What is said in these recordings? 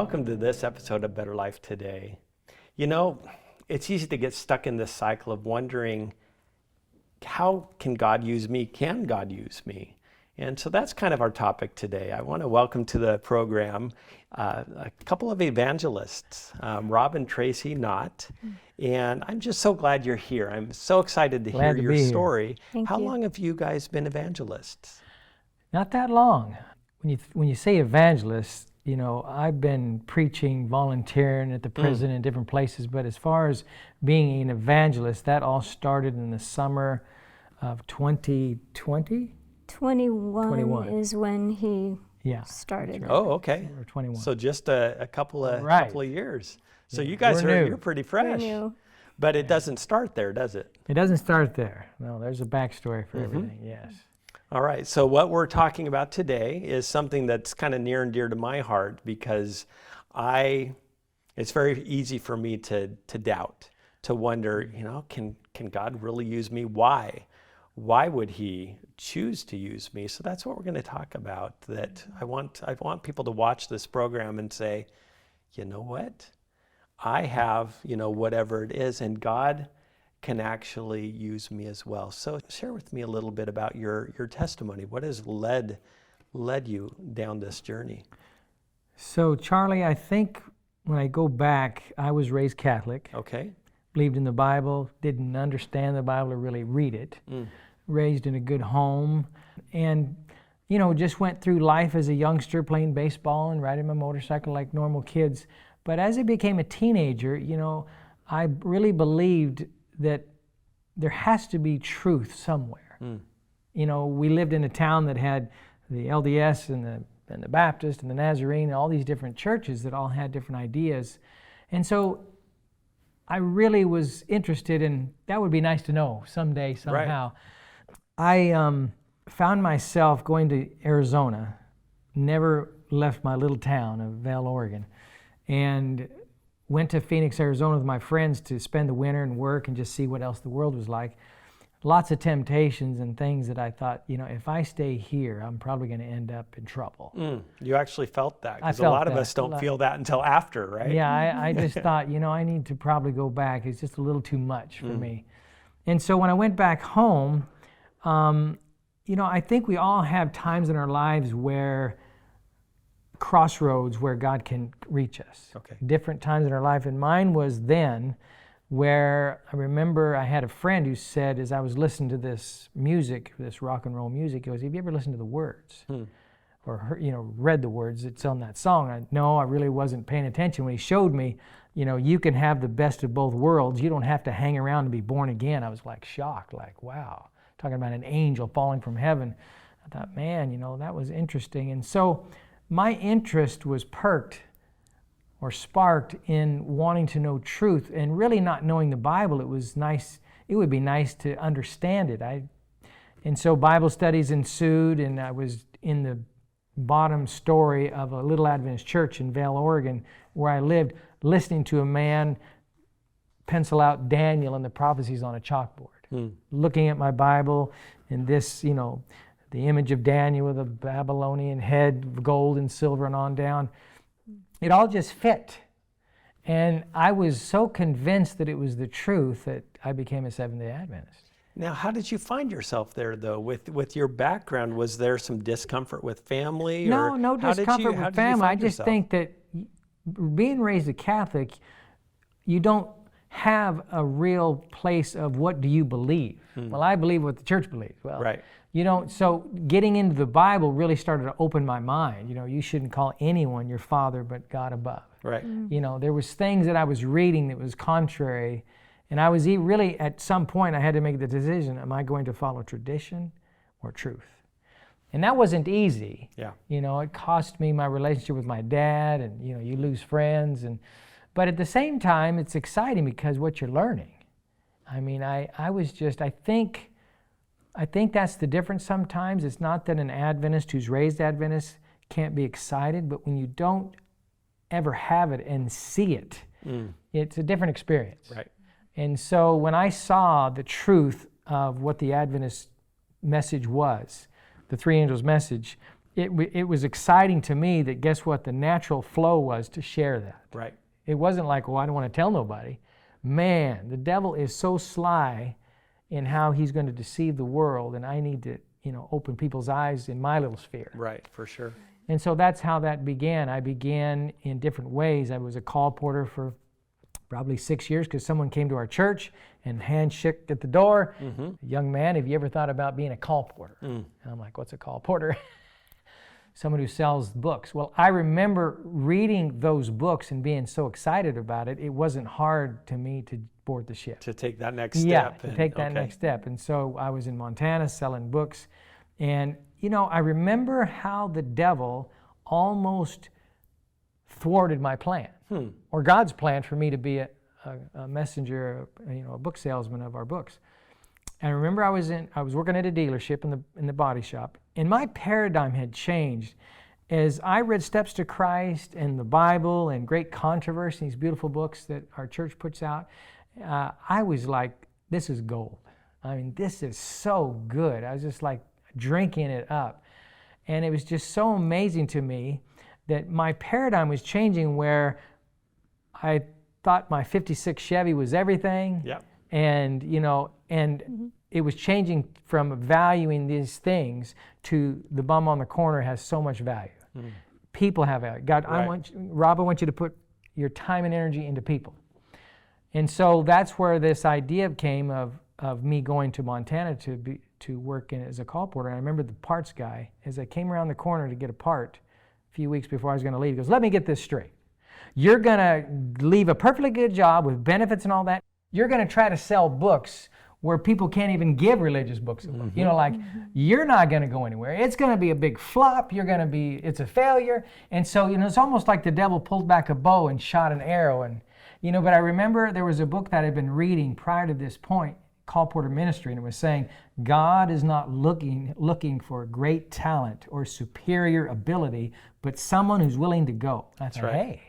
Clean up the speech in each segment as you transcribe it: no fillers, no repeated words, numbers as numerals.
welcome to this episode of Better Life Today. You know, it's easy to get stuck in this cycle of wondering, how can God use me? Can God use me? And so that's kind of our topic today. I want to welcome to the program a couple of evangelists, Rob and Tracy Knott. And I'm just so glad you're here. I'm so excited to hear your story. How long have you guys been evangelists? Not that long. When you say evangelist, you know, I've been preaching, volunteering at the prison in different places, but as far as being an evangelist, that all started in the summer of 2020? 21 is when he started. Right. Oh, okay. Or 21. So just a couple of years. So you guys you're pretty fresh. But it doesn't start there, does it? It doesn't start there. No, there's a backstory for everything, yes. All right, so what we're talking about today is something that's kind of near and dear to my heart because it's very easy for me to doubt, to wonder, you know, can God really use me? Why? Why would he choose to use me? So that's what we're going to talk about. That I want people to watch this program and say, you know what? I have, you know, whatever it is, and God can actually use me as well. So share with me a little bit about your testimony. What has led you down this journey? So Charlie, I think when I go back, I was raised Catholic. Okay. Believed in the Bible, didn't understand the Bible or really read it. Raised in a good home, and you know, just went through life as a youngster playing baseball and riding my motorcycle like normal kids. But as I became a teenager, you know, I really believed that there has to be truth somewhere. You know, we lived in a town that had the LDS and the Baptist and the Nazarene and all these different churches that all had different ideas. And so I really was interested in, that would be nice to know someday, somehow. Right. I found myself going to Arizona, never left my little town of Vail, Oregon, and went to Phoenix, Arizona with my friends to spend the winter and work and just see what else the world was like. Lots of temptations and things that I thought, you know, if I stay here, I'm probably going to end up in trouble. You actually felt that? Because a lot of us don't feel that until after, right? Yeah, I just thought, you know, I need to probably go back. It's just a little too much for me. And so when I went back home, you know, I think we all have times in our lives where crossroads where God can reach us. Okay. Different times in our life. And mine was then where I remember I had a friend who said, as I was listening to this music, this rock and roll music, he goes, have you ever listened to the words? Or heard, you know, read the words that's on that song? No, I really wasn't paying attention. When he showed me, you know, you can have the best of both worlds. You don't have to hang around and be born again. I was like shocked, like, wow. Talking about an angel falling from heaven. I thought, man, you know, that was interesting. And so my interest was perked or sparked in wanting to know truth and really not knowing the Bible. It was nice. It would be nice to understand it. And so Bible studies ensued, and I was in the bottom story of a little Adventist church in Vail, Oregon, where I lived, listening to a man pencil out Daniel and the prophecies on a chalkboard, looking at my Bible and this, you know, the image of Daniel with a Babylonian head of gold and silver and on down. It all just fit. And I was so convinced that it was the truth that I became a Seventh-day Adventist. Now, how did you find yourself there, though? With your background, was there some discomfort with family? No discomfort with family. I just think that being raised a Catholic, you don't have a real place of what do you believe. Well, I believe what the church believes. Well, right. You don't. So getting into the Bible really started to open my mind. You know, you shouldn't call anyone your father but God above. Right. You know, there was things that I was reading that was contrary, and I was really, at some point, I had to make the decision: am I going to follow tradition or truth? And that wasn't easy. Yeah. You know, it cost me my relationship with my dad, and you know, you lose friends, but at the same time, it's exciting because what you're learning. I mean, I think that's the difference sometimes. It's not that an Adventist who's raised Adventist can't be excited, but when you don't ever have it and see it, it's a different experience. Right. And so when I saw the truth of what the Adventist message was, the three angels' message, it was exciting to me that guess what? The natural flow was to share that. Right. It wasn't like, well, I don't want to tell nobody. Man, the devil is so sly in how he's going to deceive the world, and I need to, open people's eyes in my little sphere. Right, for sure. And so that's how that began. I began in different ways. I was a call porter for probably 6 years because someone came to our church and handshook at the door. Young man, have you ever thought about being a call porter? And I'm like, what's a call porter? Someone who sells books. Well, I remember reading those books and being so excited about it, it wasn't hard to me to board the ship. To take that next step. Yeah, to take that next step. And so I was in Montana selling books. And, I remember how the devil almost thwarted my plan, or God's plan for me to be a messenger, a book salesman of our books. And I remember I was working at a dealership in the body shop, and my paradigm had changed as I read Steps to Christ and the Bible and Great Controversy, these beautiful books that our church puts out. I was like, this is gold. I mean, this is so good. I was just like drinking it up. And it was just so amazing to me that my paradigm was changing, where I thought my 56 Chevy was everything. Yep. And, it was changing from valuing these things to the bum on the corner has so much value. People have value. God, Right. Rob, I want you to put your time and energy into people. And so that's where this idea came of me going to Montana to work as a call porter. And I remember the parts guy, as I came around the corner to get a part a few weeks before I was going to leave, he goes, let me get this straight. You're going to leave a perfectly good job with benefits and all that. You're going to try to sell books where people can't even give religious books. You're not going to go anywhere. It's going to be a big flop. It's a failure. And so, it's almost like the devil pulled back a bow and shot an arrow. And, but I remember there was a book that I'd been reading prior to this point, Call Porter Ministry, and it was saying, God is not looking for great talent or superior ability, but someone who's willing to go. I thought, right. Hey,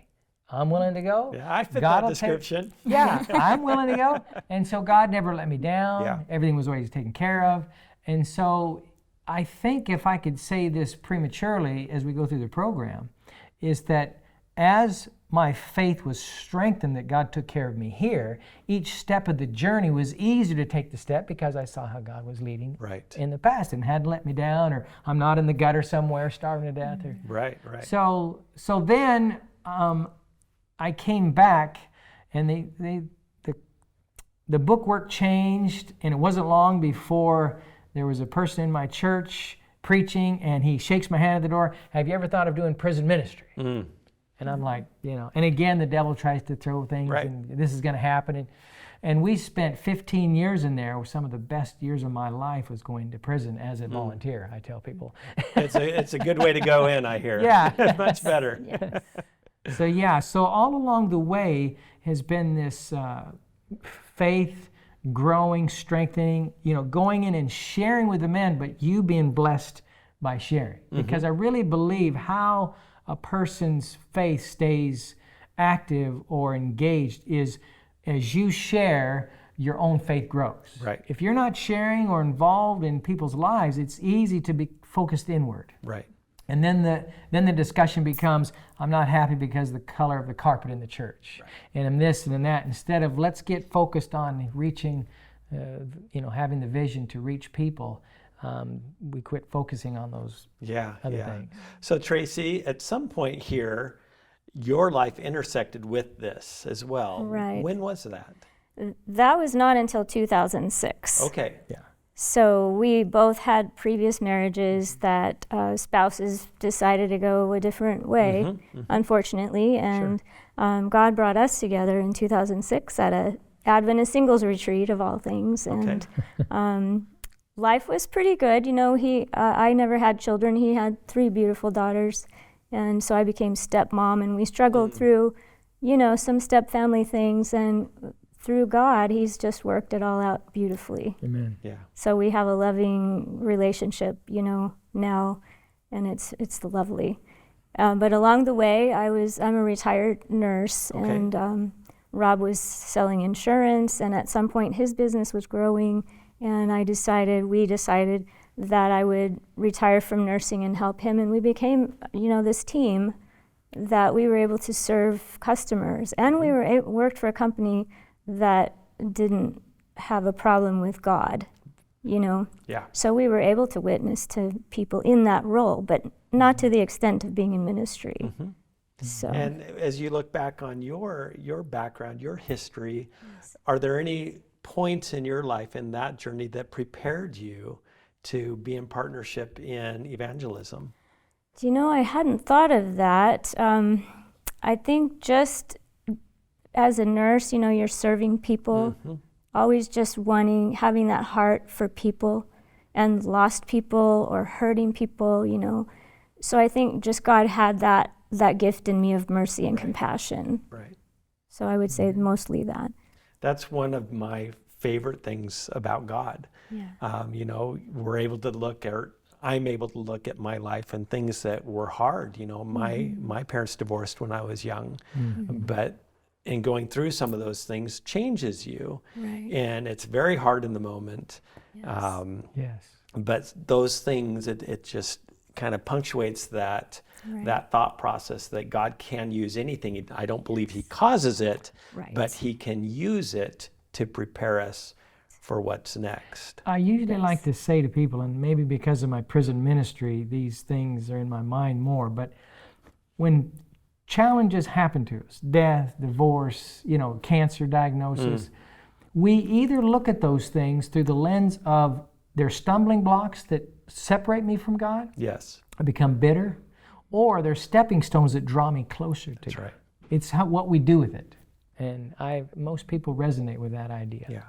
I'm willing to go. Yeah, I fit God that will description. I'm willing to go. And so God never let me down. Yeah. Everything was always taken care of. And so I think if I could say this prematurely as we go through the program, is that as my faith was strengthened that God took care of me here, each step of the journey was easier to take the step because I saw how God was leading Right. in the past and hadn't let me down, or I'm not in the gutter somewhere starving to death. Or, Right. So then I came back, and the book work changed, and it wasn't long before there was a person in my church preaching, and he shakes my hand at the door. Have you ever thought of doing prison ministry? And I'm like, and again, the devil tries to throw things, Right. and this is going to happen. And we spent 15 years in there. Some of the best years of my life was going to prison as a volunteer, I tell people. It's a good way to go in, I hear. Yeah. Much better. Yes. So all along the way has been this faith growing, strengthening, going in and sharing with the men, but you being blessed by sharing. Because I really believe how a person's faith stays active or engaged is as you share, your own faith grows. Right. If you're not sharing or involved in people's lives, it's easy to be focused inward. Right. And then the discussion becomes, I'm not happy because of the color of the carpet in the church. Right. And I'm this and I'm that. Instead of let's get focused on reaching, having the vision to reach people, we quit focusing on those other things. So Tracy, at some point here, your life intersected with this as well. Right. When was that? That was not until 2006. Okay. Yeah. So we both had previous marriages that spouses decided to go a different way, unfortunately. And God brought us together in 2006 at a Adventist singles retreat of all things. And life was pretty good. I never had children. He had 3 beautiful daughters. And so I became stepmom, and we struggled through, some step family things. And through God, He's just worked it all out beautifully. Amen. Yeah. So we have a loving relationship, now, and it's lovely. But along the way, I'm a retired nurse, and Rob was selling insurance, and at some point his business was growing, and we decided that I would retire from nursing and help him. And we became, this team that we were able to serve customers. And we worked for a company that didn't have a problem with God, Yeah. So we were able to witness to people in that role, but not to the extent of being in ministry. So. And as you look back on your background, your history, are there any points in your life in that journey that prepared you to be in partnership in evangelism? I hadn't thought of that. I think just as a nurse, you're serving people, always just having that heart for people and lost people or hurting people, So I think just God had that gift in me of mercy and compassion. Right. So I would say mostly that. That's one of my favorite things about God. Yeah. We're able to I'm able to look at my life and things that were hard. My parents divorced when I was young, but in going through some of those things changes you. Right. And it's very hard in the moment. Yes. Yes. But those things, it just kind of punctuates that thought process that God can use anything. I don't believe he causes it, Right. but he can use it to prepare us for what's next. I usually Yes. like to say to people, and maybe because of my prison ministry, these things are in my mind more, but when challenges happen to us, death, divorce, cancer diagnosis, we either look at those things through the lens of they're stumbling blocks that separate me from God, Yes, I become bitter, or they're stepping stones that draw me closer to that's God. right. It's what we do with it. And most people resonate with that idea. Yeah.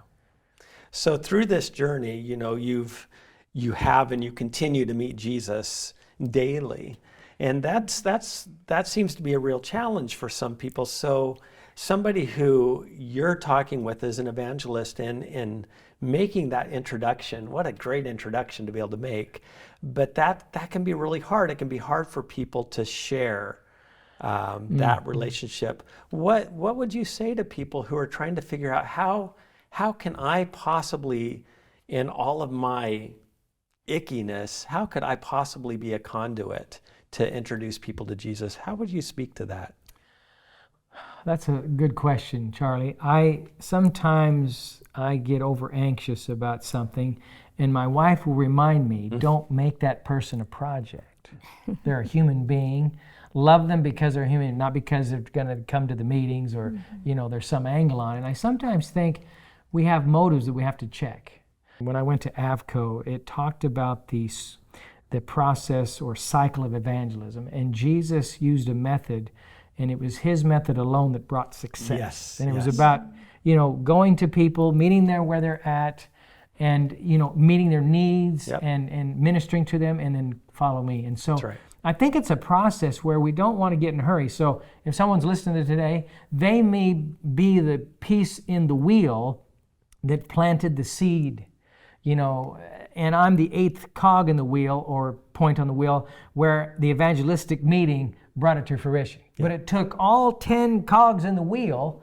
So through this journey, you have and you continue to meet Jesus daily. And that seems to be a real challenge for some people. So somebody who you're talking with as an evangelist and making that introduction, what a great introduction to be able to make. But that can be really hard. It can be hard for people to share that relationship. What would you say to people who are trying to figure out how can I possibly, in all of my ickiness, how could I possibly be a conduit to introduce people to Jesus? How would you speak to that? That's a good question, Charlie. Sometimes I get over anxious about something, and my wife will remind me, don't make that person a project. They're a human being. Love them because they're human, not because they're going to come to the meetings or, there's some angle on it. And I sometimes think we have motives that we have to check. When I went to AVCO, it talked about the process or cycle of evangelism, and Jesus used a method, and it was his method alone that brought success. Yes, and it was yes. about going to people, meeting them where they're at, and meeting their needs, Yep. and ministering to them, and then follow me. And so That's right. I think it's a process where we don't want to get in a hurry. So if someone's listening to today, they may be the piece in the wheel that planted the seed, and I'm the eighth cog in the wheel or point on the wheel where the evangelistic meeting brought it to fruition. But it took all 10 cogs in the wheel,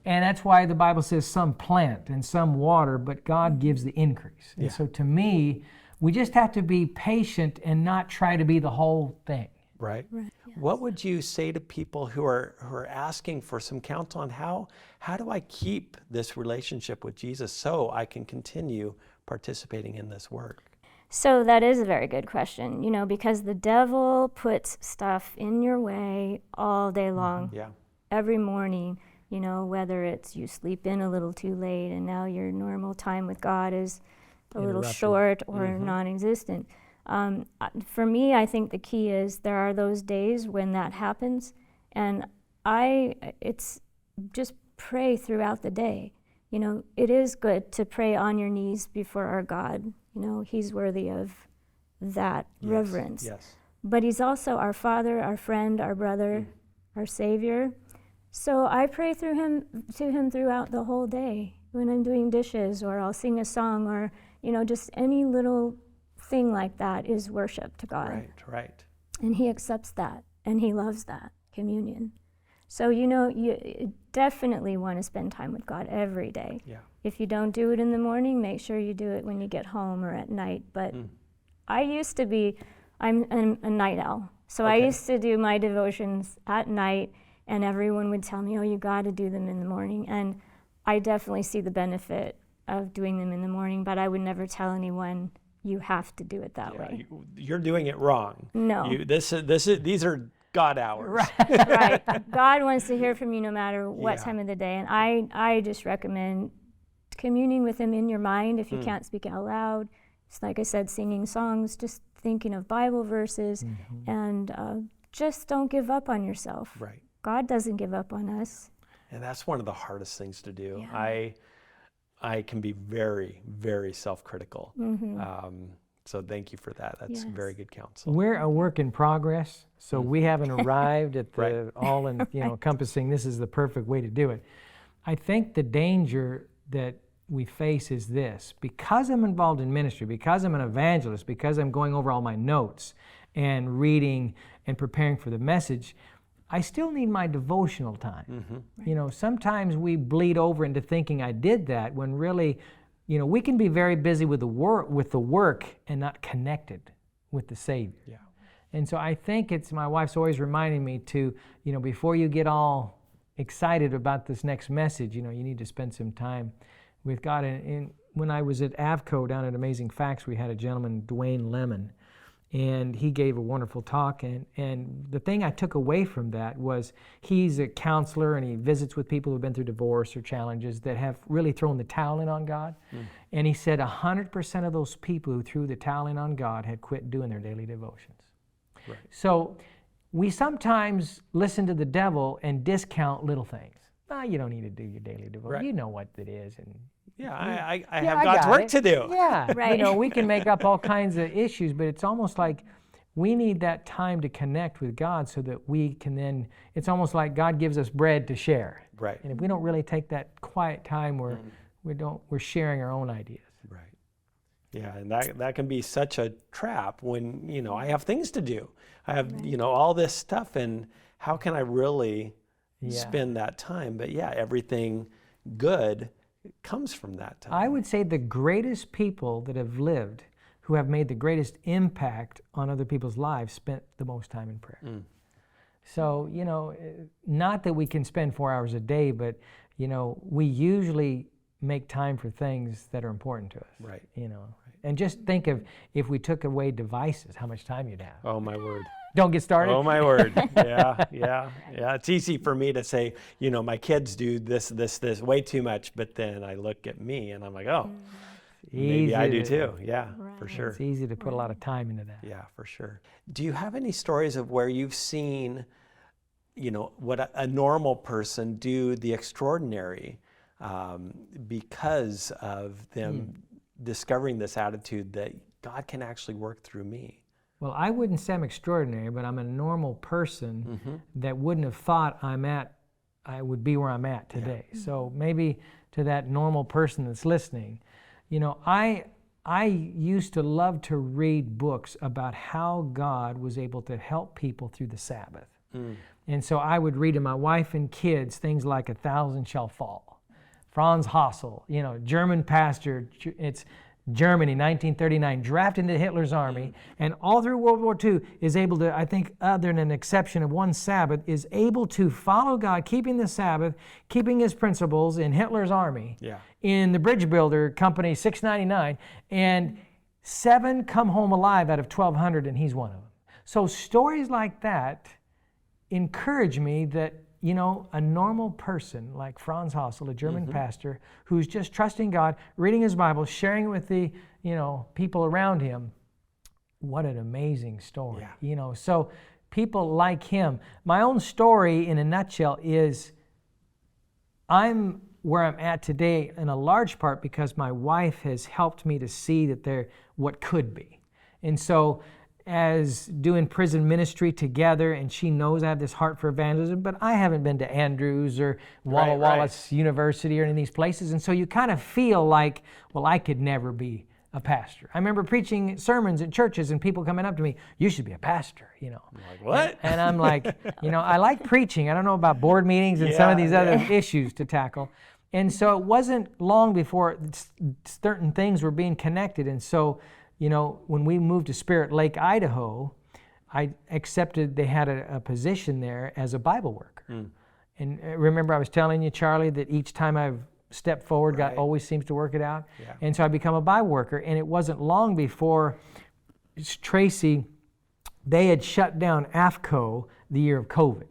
and that's why the Bible says some plant and some water, but God gives the increase. And so to me, we just have to be patient and not try to be the whole thing. Right. Right, yes. What would you say to people who are asking for some counsel on how do I keep this relationship with Jesus so I can continue participating in this work? So that is a very good question, because the devil puts stuff in your way all day long, Yeah. every morning, whether it's you sleep in a little too late and now your normal time with God is a little Interrupted. short or non-existent. For me, I think the key is there are those days when that happens, and it's just pray throughout the day. It is good to pray on your knees before our God. He's worthy of that reverence. Yes. But he's also our Father, our friend, our brother, our Savior. So I pray to him throughout the whole day when I'm doing dishes, or I'll sing a song, or just any little thing like that is worship to God. Right. And he accepts that, and he loves that communion. So you definitely want to spend time with God every day. Yeah. If you don't do it in the morning, make sure you do it when you get home or at night. But I used to be, I'm a night owl. So I Okay. used to do my devotions at night, and everyone would tell me, oh, you got to do them in the morning. And I definitely see the benefit of doing them in the morning, but I would never tell anyone you have to do it that Yeah, way. you're doing it wrong. No. These are God hours. Right. God wants to hear from you no matter what Yeah. time of the day. And I just recommend communing with Him in your mind if you can't speak out loud. Just like I said, singing songs, just thinking of Bible verses, and just don't give up on yourself. Right. God doesn't give up on us. And that's one of the hardest things to do. Yeah. I can be very, very self-critical. So thank you for that. That's Yes. very good counsel. We're a work in progress, so we haven't arrived at the Right. all in, encompassing, this is the perfect way to do it. I think the danger that we face is this: because I'm involved in ministry, because I'm an evangelist, because I'm going over all my notes and reading and preparing for the message, I still need my devotional time. Sometimes we bleed over into thinking I did that when really, we can be very busy with the work and not connected with the Savior. Yeah. And so I think my wife's always reminding me to, before you get all excited about this next message, you need to spend some time with God. And when I was at Avco down at Amazing Facts, we had a gentleman, Dwayne Lemon, and he gave a wonderful talk. And the thing I took away from that was he's a counselor and he visits with people who've been through divorce or challenges that have really thrown the towel in on God. And he said 100% of those people who threw the towel in on God had quit doing their daily devotions. Right. So we sometimes listen to the devil and discount little things. You don't need to do your daily devotion. Right. You know what it is. And Yeah, I yeah, have I God's got work it. to do. Yeah, Right. we can make up all kinds of issues, but it's almost like we need that time to connect with God so that we can then, it's almost like God gives us bread to share. Right. And if we don't really take that quiet time where we're sharing our own ideas. Right. Yeah, and that can be such a trap when, I have things to do. I have, all this stuff, and how can I really spend that time? But yeah, everything good comes from that time. I would say the greatest people that have lived, who have made the greatest impact on other people's lives, spent the most time in prayer. So, not that we can spend 4 hours a day, but, we usually make time for things that are important to us. Right. And just think of if we took away devices, how much time you'd have. Oh, my word. Don't get started. Oh, my word. Yeah. It's easy for me to say, my kids do this way too much, but then I look at me and I'm like, oh, maybe I do too. Yeah, for sure. It's easy to put a lot of time into that. Yeah, for sure. Do you have any stories of where you've seen, what a normal person do the extraordinary because of them discovering this attitude that God can actually work through me? Well, I wouldn't say I'm extraordinary, but I'm a normal person that wouldn't have thought I would be where I'm at today. So maybe to that normal person that's listening, I used to love to read books about how God was able to help people through the Sabbath. And so I would read to my wife and kids things like 1,000 Shall Fall. Franz Hassel, German pastor, it's Germany, 1939, drafted into Hitler's army, and all through World War II is able to, I think, other than an exception of one Sabbath, is able to follow God, keeping the Sabbath, keeping his principles in Hitler's army, in the Bridge Builder Company 699, and 7 come home alive out of 1,200, and he's one of them. So stories like that encourage me that, a normal person like Franz Hassel, a German pastor, who's just trusting God, reading his Bible, sharing it with the, people around him, what an amazing story. So people like him. My own story in a nutshell is I'm where I'm at today in a large part because my wife has helped me to see that they're what could be. And so as doing prison ministry together, and she knows I have this heart for evangelism, but I haven't been to Andrews or Walla Wallace University or any of these places, and so you kind of feel like, well, I could never be a pastor. I remember preaching sermons at churches and people coming up to me, you should be a pastor, I'm like, what? And I'm like, I like preaching. I don't know about board meetings and some of these other issues to tackle. And so it wasn't long before certain things were being connected, and so when we moved to Spirit Lake, Idaho, I accepted they had a position there as a Bible worker. And remember I was telling you, Charlie, that each time I've stepped forward, God always seems to work it out. Yeah. And so I become a Bible worker. And it wasn't long before Tracy, they had shut down AFCO the year of COVID.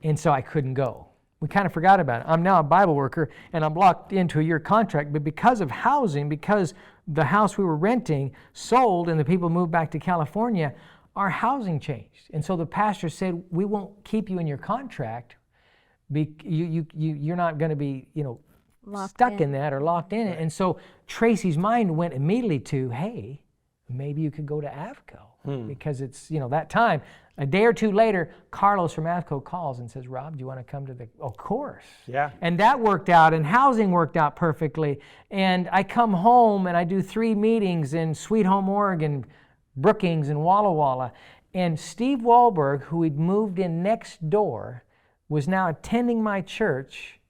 And so I couldn't go. We kind of forgot about it. I'm now a Bible worker and I'm locked into a year contract, but because of housing, because the house we were renting sold and the people moved back to California, our housing changed. And so the pastor said, we won't keep you in your contract. You're not going to be, stuck in that or locked in it. And so Tracy's mind went immediately to, hey, maybe you could go to AFCO because it's, that time. A day or two later, Carlos from AFCO calls and says, Rob, do you want to come to of course. Yeah. And that worked out, and housing worked out perfectly. And I come home and I do 3 meetings in Sweet Home, Oregon, Brookings and Walla Walla. And Steve Wahlberg, who had moved in next door, was now attending my church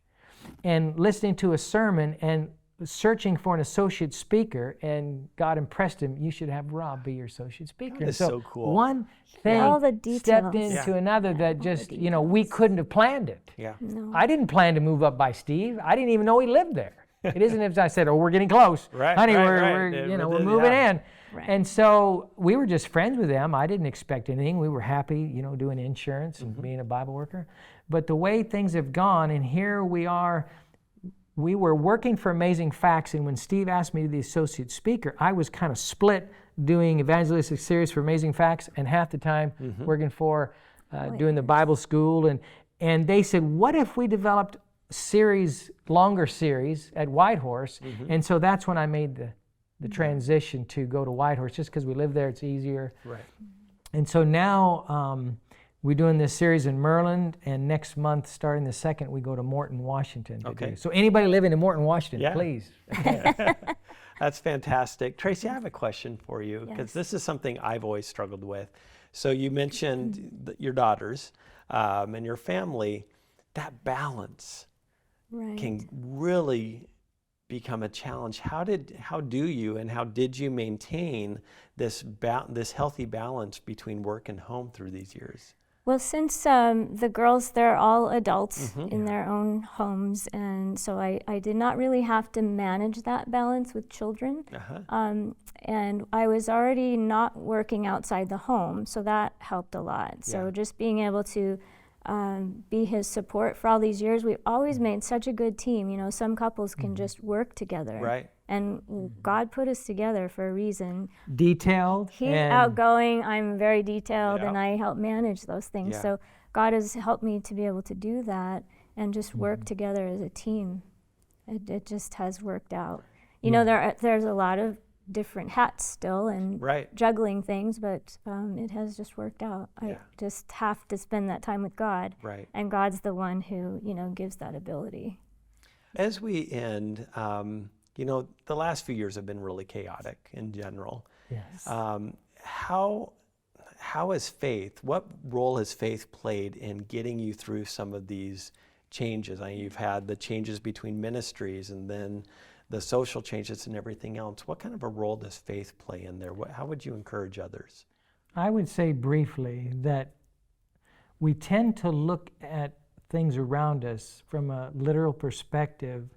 and listening to a sermon and searching for an associate speaker, and God impressed him, you should have Rob be your associate speaker. That is so cool. One thing All the details. stepped into another that just, we couldn't have planned it. Yeah. No. I didn't plan to move up by Steve. I didn't even know he lived there. It isn't as I said, we're getting close. Honey, we're moving in. Right. And so we were just friends with them. I didn't expect anything. We were happy, doing insurance and being a Bible worker. But the way things have gone, and here we are, we were working for Amazing Facts, and when Steve asked me to be the associate speaker, I was kind of split doing evangelistic series for Amazing Facts and half the time working for doing the Bible school. And they said, what if we developed longer series at Whitehorse? And so that's when I made the transition to go to Whitehorse, just because we live there, it's easier. Right. And so now we're doing this series in Maryland, and next month, starting the 2nd, we go to Morton, Washington. Okay. So anybody living in Morton, Washington, please. That's fantastic. Tracy, I have a question for you, because this is something I've always struggled with. So you mentioned your daughters and your family. That balance can really become a challenge. How did you maintain this healthy balance between work and home through these years? Well, since the girls, they're all adults in their own homes, and so I did not really have to manage that balance with children. And I was already not working outside the home, so that helped a lot. So just being able to be his support for all these years, we've always made such a good team. Some couples can just work together. Right. And God put us together for a reason. Detailed. He's outgoing, I'm very detailed, and I help manage those things. Yeah. So God has helped me to be able to do that and just work together as a team. It just has worked out. There's a lot of different hats still and juggling things, but it has just worked out. I just have to spend that time with God. Right. And God's the one who, gives that ability. As we end, the last few years have been really chaotic in general. Yes. How has faith, what role has faith played in getting you through some of these changes? You've had the changes between ministries and then the social changes and everything else. What kind of a role does faith play in there? How would you encourage others? I would say briefly that we tend to look at things around us from a literal perspective,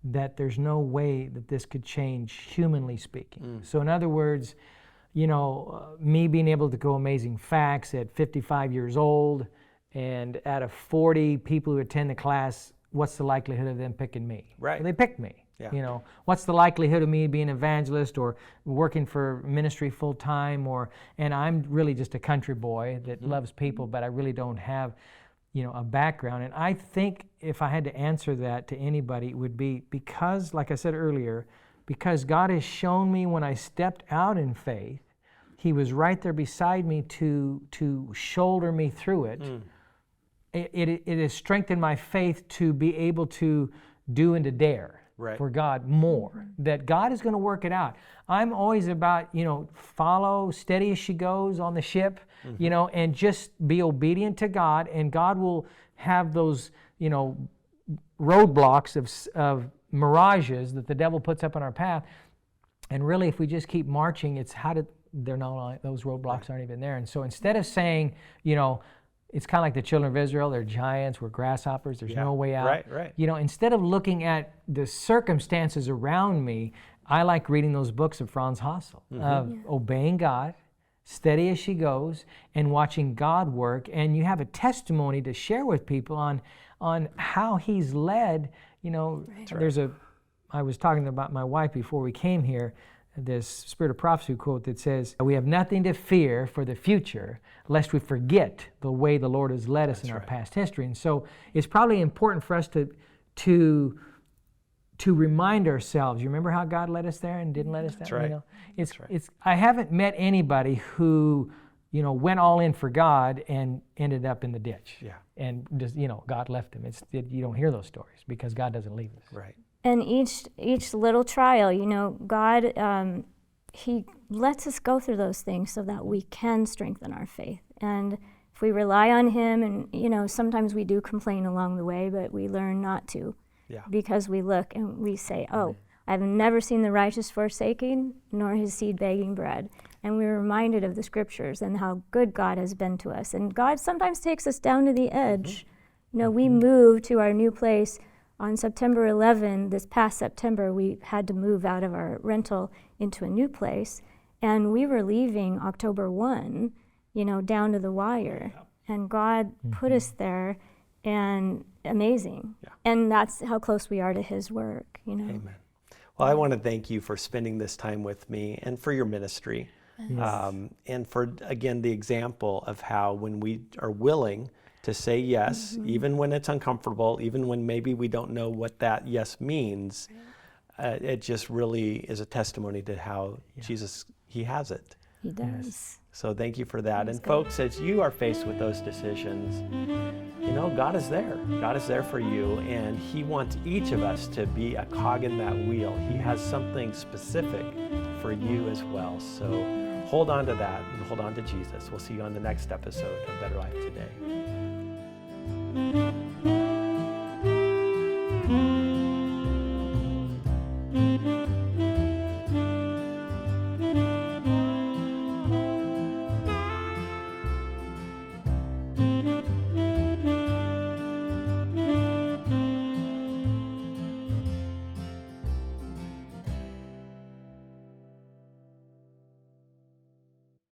that there's no way that this could change, humanly speaking. So in other words, me being able to go Amazing Facts at 55 years old, and out of 40 people who attend the class, what's the likelihood of them picking me? Right. Well, they picked me. Yeah. What's the likelihood of me being an evangelist or working for ministry full time, and I'm really just a country boy that loves people, but I really don't have, a background. And I think if I had to answer that to anybody, it would be because, like I said earlier, because God has shown me when I stepped out in faith, He was right there beside me to shoulder me through it. It has strengthened my faith to be able to do and to dare for God more, that God is going to work it out. I'm always about, follow steady as she goes on the ship, and just be obedient to God, and God will have those, roadblocks of mirages that the devil puts up on our path. And really, if we just keep marching, it's those roadblocks aren't even there. And so instead of saying, it's kind of like the children of Israel, they're giants, we're grasshoppers, there's no way out. Right. Instead of looking at the circumstances around me, I like reading those books of Franz Hassel, of obeying God, steady as she goes, and watching God work. And you have a testimony to share with people on how he's led. I was talking about my wife before we came here, this Spirit of Prophecy quote that says, "We have nothing to fear for the future, lest we forget the way the Lord has led us in our past history." And so it's probably important for us to remind ourselves. You remember how God led us there and didn't let us there? That's right. I haven't met anybody who went all in for God and ended up in the ditch. Yeah. And just God left him. You don't hear those stories because God doesn't leave us. Right. And each little trial, God, he lets us go through those things so that we can strengthen our faith. And if we rely on him, and sometimes we do complain along the way, but we learn not to. Yeah. Because we look and we say, I've never seen the righteous forsaken, nor his seed begging bread. And we're reminded of the scriptures and how good God has been to us. And God sometimes takes us down to the edge. We moved to our new place on September 11, this past September. We had to move out of our rental into a new place. And we were leaving October 1, down to the wire. Yeah. And God put us there, and amazing. Yeah. And that's how close we are to his work, Amen. Well, I want to thank you for spending this time with me and for your ministry. Yes. And for, again, the example of how when we are willing to say yes, even when it's uncomfortable, even when maybe we don't know what that yes means, it just really is a testimony to how Jesus, he has it. He does. Yes. So thank you for that. And folks, as you are faced with those decisions, God is there. God is there for you, and he wants each of us to be a cog in that wheel. He has something specific for you as well. So hold on to that and hold on to Jesus. We'll see you on the next episode of Better Life Today.